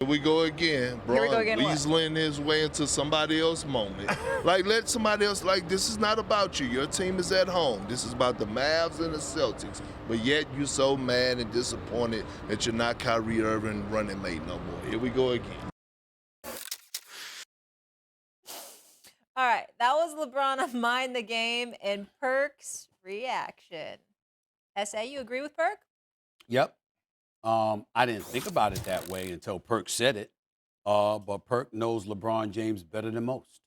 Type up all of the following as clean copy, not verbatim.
Here we go again. Here we go Bron again, what? weaseling his way into somebody else's moment. Like, let somebody else, like, this is not about you. Your team is at home. This is about the Mavs and the Celtics. But yet you're so mad and disappointed that you're not Kyrie Irving running mate no more. Here we go again. All right, that was LeBron on Mind the Game and Perk's reaction. SA, you agree with Perk? Yep. I didn't think about it that way until Perk said it. But Perk knows LeBron James better than most,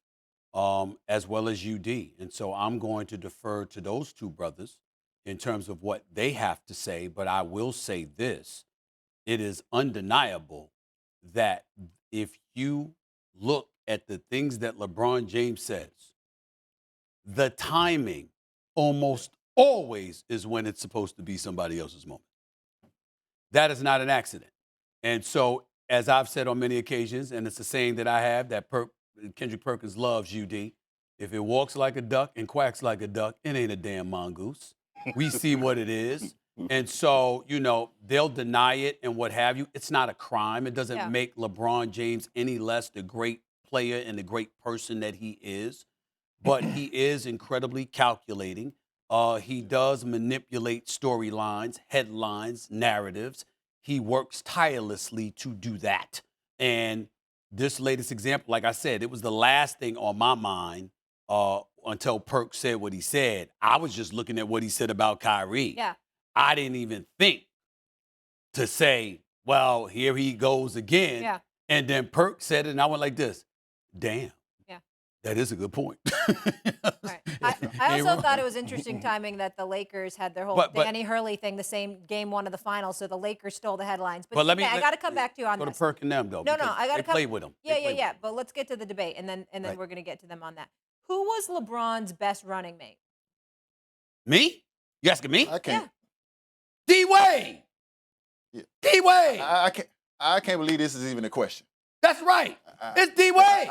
as well as UD. And so I'm going to defer to those two brothers in terms of what they have to say. But I will say this. It is undeniable that if you look at the things that LeBron James says, the timing almost always is when it's supposed to be somebody else's moment. That is not an accident. And so, as I've said on many occasions, and it's a saying that I have, that Kendrick Perkins loves UD. If it walks like a duck and quacks like a duck, it ain't a damn mongoose. We see what it is. And so, they'll deny it and what have you. It's not a crime. It doesn't make LeBron James any less the great player and the great person that he is. But he is incredibly calculating. He does manipulate storylines, headlines, narratives. He works tirelessly to do that. And this latest example, like I said, it was the last thing on my mind until Perk said what he said. I was just looking at what he said about Kyrie. Yeah. I didn't even think to say, well, here he goes again. Yeah. And then Perk said it, and I went like this, damn. Yeah. That is a good point. Right. I also thought it was interesting timing that the Lakers had their whole Danny Hurley thing the same game one of the finals, so the Lakers stole the headlines. But I got to come back to you on this. Go to Perk and them, though. No, I got to play with them. Yeah. But let's get to the debate, and then Right. we're going to get to them on that. Who was LeBron's best running mate? Me? You asking me? I can't. D-Wade. Yeah. D-Wade. I can't believe this is even a question. That's right. It's D-Wade.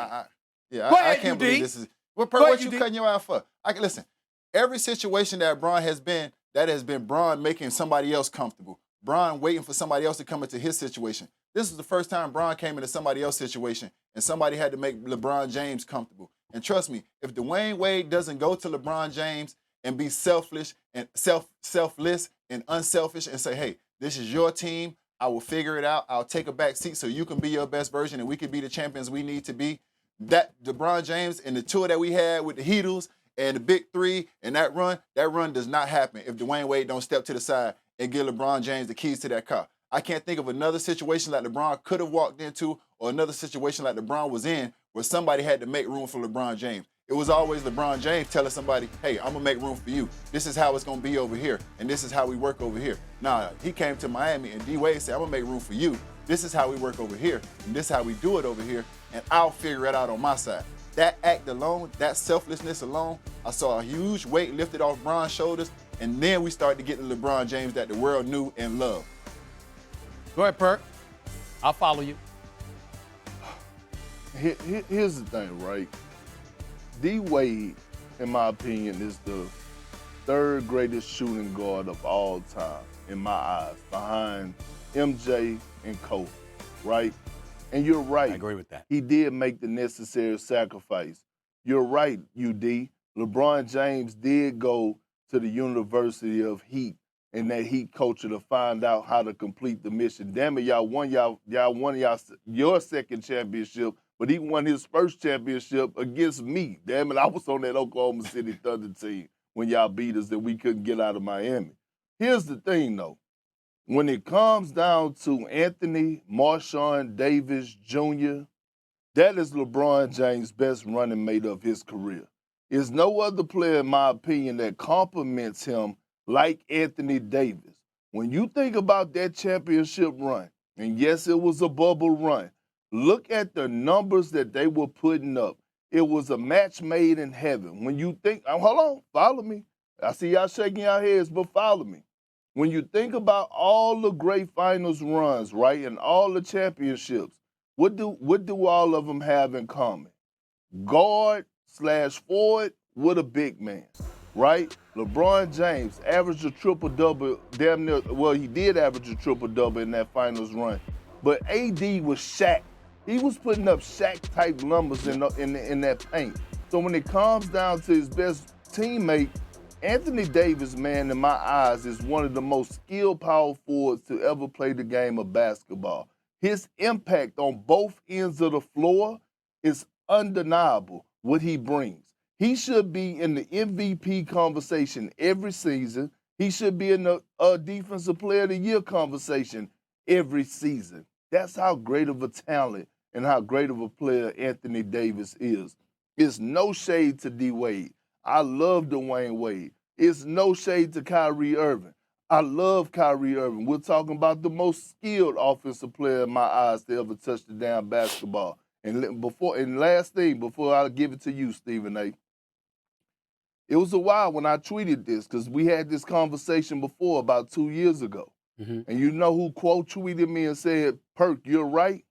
I can't believe this is. What you cutting your eye for? Listen, every situation that Bron has been, that has been Bron making somebody else comfortable. Bron waiting for somebody else to come into his situation. This is the first time Bron came into somebody else's situation, and somebody had to make LeBron James comfortable. And trust me, if Dwyane Wade doesn't go to LeBron James and be selfish and selfless and unselfish and say, hey, this is your team, I will figure it out. I'll take a back seat so you can be your best version and we can be the champions we need to be. That LeBron James and the tour that we had with the Heatles and the Big Three and that run does not happen if Dwyane Wade don't step to the side and give LeBron James the keys to that car. I can't think of another situation like LeBron could have walked into or another situation like LeBron was in where somebody had to make room for LeBron James. It was always LeBron James telling somebody, hey, I'm going to make room for you. This is how it's going to be over here, and this is how we work over here. Nah, he came to Miami, and D-Wade said, I'm going to make room for you. This is how we work over here, and this is how we do it over here, and I'll figure it out on my side. That act alone, that selflessness alone, I saw a huge weight lifted off Bron's shoulders, and then we started to get the LeBron James that the world knew and loved. Go ahead, Perk. I'll follow you. Here's the thing, right? D-Wade, in my opinion, is the third greatest shooting guard of all time, in my eyes, behind MJ and Kobe, right? And you're right. I agree with that. He did make the necessary sacrifice. You're right, UD. LeBron James did go to the University of Heat and that Heat culture to find out how to complete the mission. Damn it, y'all won your second championship, but he won his first championship against me. Damn it, I was on that Oklahoma City Thunder team when y'all beat us and we couldn't get out of Miami. Here's the thing, though. When it comes down to Anthony Marshawn Davis Jr., that is LeBron James' best running mate of his career. There's no other player, in my opinion, that complements him like Anthony Davis. When you think about that championship run, and yes, it was a bubble run, look at the numbers that they were putting up. It was a match made in heaven. When you think, hold on, follow me. I see y'all shaking your heads, but follow me. When you think about all the great finals runs, right, and all the championships, what do all of them have in common? Guard/forward with a big man, right? LeBron James averaged a triple-double damn near, well, he did average a triple-double in that finals run. but AD was Shaq. He was putting up Shaq-type numbers in that paint. So when it comes down to his best teammate, Anthony Davis, man, in my eyes, is one of the most skilled power forwards to ever play the game of basketball. His impact on both ends of the floor is undeniable, what he brings. He should be in the MVP conversation every season. He should be in the Defensive Player of the Year conversation every season. That's how great of a talent and how great of a player Anthony Davis is. It's no shade to D. Wade. I love Dwyane Wade. It's no shade to Kyrie Irving. I love Kyrie Irving. We're talking about the most skilled offensive player in my eyes to ever touch the damn basketball. And last thing, before I give it to you, Stephen A., it was a while when I tweeted this because we had this conversation before about 2 years ago. Mm-hmm. And you know who quote tweeted me and said, Perk, you're right?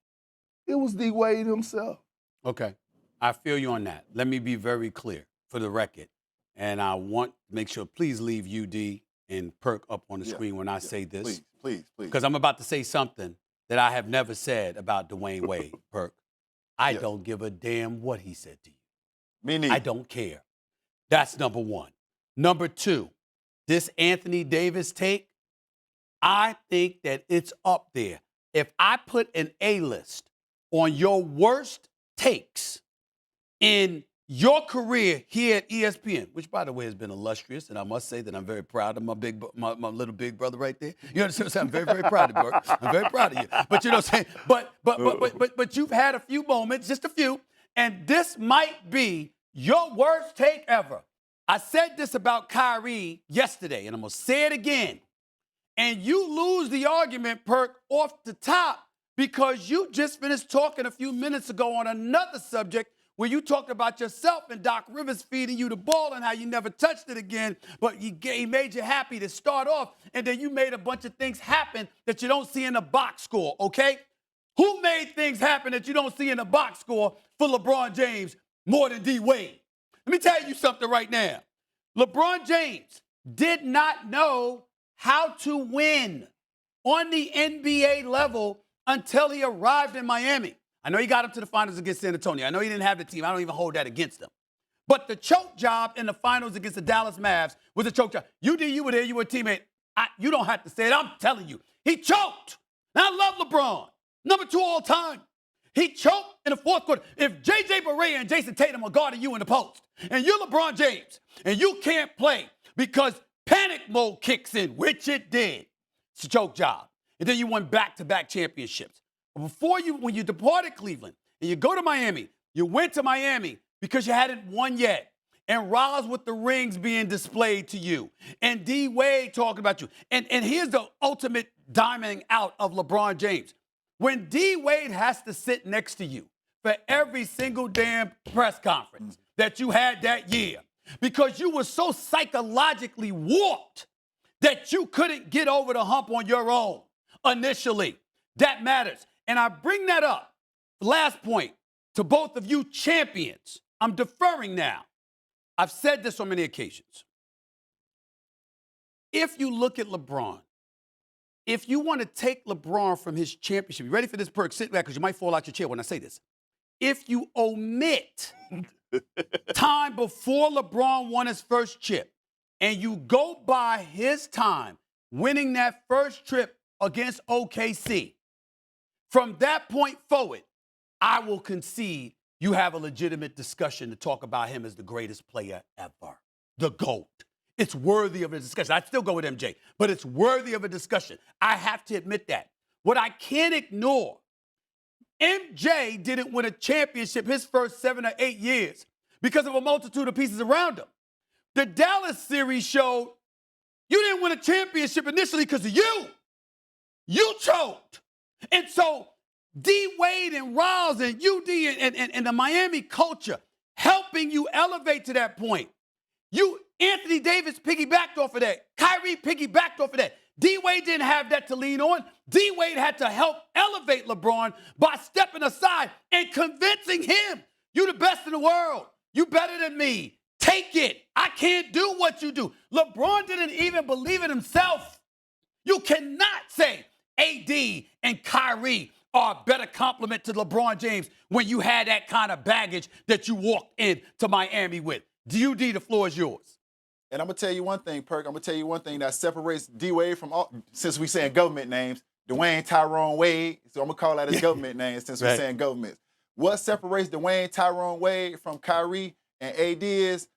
It was D. Wade himself. Okay. I feel you on that. Let me be very clear for the record. And I want to make sure, please leave UD and Perk up on the screen when I say this. Please. Because I'm about to say something that I have never said about Dwyane Wade, Perk. I don't give a damn what he said to you. Me neither. I don't care. That's number one. Number two, this Anthony Davis take, I think that it's up there. If I put an A-list on your worst takes in your career here at ESPN, which, by the way, has been illustrious, and I must say that I'm very proud of my little big brother right there. You understand what I'm saying? I'm very, very proud of you, Perk. I'm very proud of you. But you know what I'm saying? But you've had a few moments, just a few, and this might be your worst take ever. I said this about Kyrie yesterday, and I'm going to say it again. And you lose the argument, Perk, off the top because you just finished talking a few minutes ago on another subject where you talked about yourself and Doc Rivers feeding you the ball and how you never touched it again, but he made you happy to start off, and then you made a bunch of things happen that you don't see in the box score, okay? Who made things happen that you don't see in the box score for LeBron James more than D. Wade? Let me tell you something right now. LeBron James did not know how to win on the NBA level until he arrived in Miami. I know he got up to the finals against San Antonio. I know he didn't have the team. I don't even hold that against him. But the choke job in the finals against the Dallas Mavs was a choke job. You were there. You were a teammate. You don't have to say it. I'm telling you. He choked. Now, I love LeBron. Number 2 all time. He choked in the fourth quarter. If J.J. Barea and Jason Tatum are guarding you in the post, and you're LeBron James, and you can't play because panic mode kicks in, which it did, it's a choke job. And then you won back-to-back championships. When you departed Cleveland and you go to Miami, you went to Miami because you hadn't won yet. And Roz with the rings being displayed to you. And D. Wade talking about you. And here's the ultimate diamonding out of LeBron James. When D. Wade has to sit next to you for every single damn press conference that you had that year because you were so psychologically warped that you couldn't get over the hump on your own initially. That matters. And I bring that up, last point, to both of you champions. I'm deferring now. I've said this on many occasions. If you look at LeBron, if you want to take LeBron from his championship, you ready for this, Perk? Sit back because you might fall out your chair when I say this. If you omit time before LeBron won his first chip and you go by his time winning that first trip against OKC, from that point forward, I will concede you have a legitimate discussion to talk about him as the greatest player ever, the GOAT. It's worthy of a discussion. I'd still go with MJ, but it's worthy of a discussion. I have to admit that. What I can't ignore, MJ didn't win a championship his first 7 or 8 years because of a multitude of pieces around him. The Dallas series showed you didn't win a championship initially because of you. You choked. And so D. Wade and Roz and UD and the Miami culture helping you elevate to that point. Anthony Davis piggybacked off of that. Kyrie piggybacked off of that. D. Wade didn't have that to lean on. D. Wade had to help elevate LeBron by stepping aside and convincing him, you the best in the world. You better than me. Take it. I can't do what you do. LeBron didn't even believe it himself. You cannot say AD and Kyrie are a better compliment to LeBron James when you had that kind of baggage that you walked into Miami with. UD, the floor is yours. And I'm going to tell you one thing, Perk. I'm going to tell you one thing that separates D-Wade from all, since we saying government names, Dwyane Tyrone Wade. So I'm going to call that his government name since we're saying governments. What separates Dwyane Tyrone Wade from Kyrie and AD is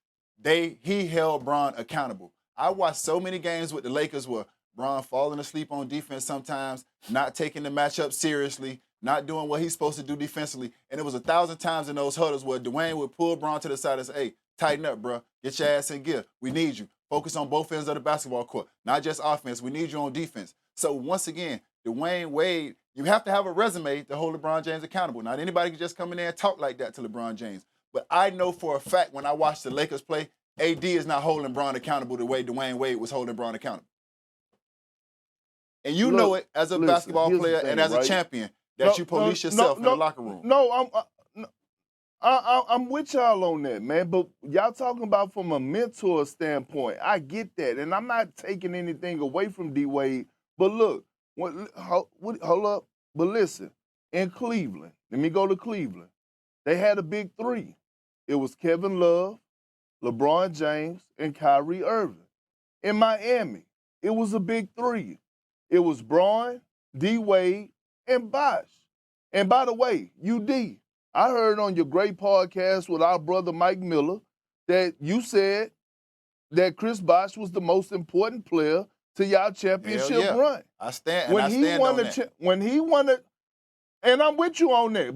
he held Bron accountable. I watched so many games with the Lakers where Bron falling asleep on defense sometimes, not taking the matchup seriously, not doing what he's supposed to do defensively. And it was 1,000 times in those huddles where Dwyane would pull Bron to the side and say, hey, tighten up, bro. Get your ass in gear. We need you. Focus on both ends of the basketball court, not just offense. We need you on defense. So once again, Dwyane Wade, you have to have a resume to hold LeBron James accountable. Not anybody can just come in there and talk like that to LeBron James. But I know for a fact when I watch the Lakers play, AD is not holding Bron accountable the way Dwyane Wade was holding Bron accountable. And you know it as a basketball player and as a champion that you police yourself in the locker room. I'm with y'all on that, man. But y'all talking about from a mentor standpoint. I get that. And I'm not taking anything away from D-Wade. But look, hold up. But listen, in Cleveland, let me go to Cleveland. They had a big three. It was Kevin Love, LeBron James, and Kyrie Irving. In Miami, it was a big three. It was Bron, D-Wade, and Bosh. And by the way, UD, I heard on your great podcast with our brother Mike Miller that you said that Chris Bosh was the most important player to y'all championship run. I stand on that. When he won it, and I'm with you on that.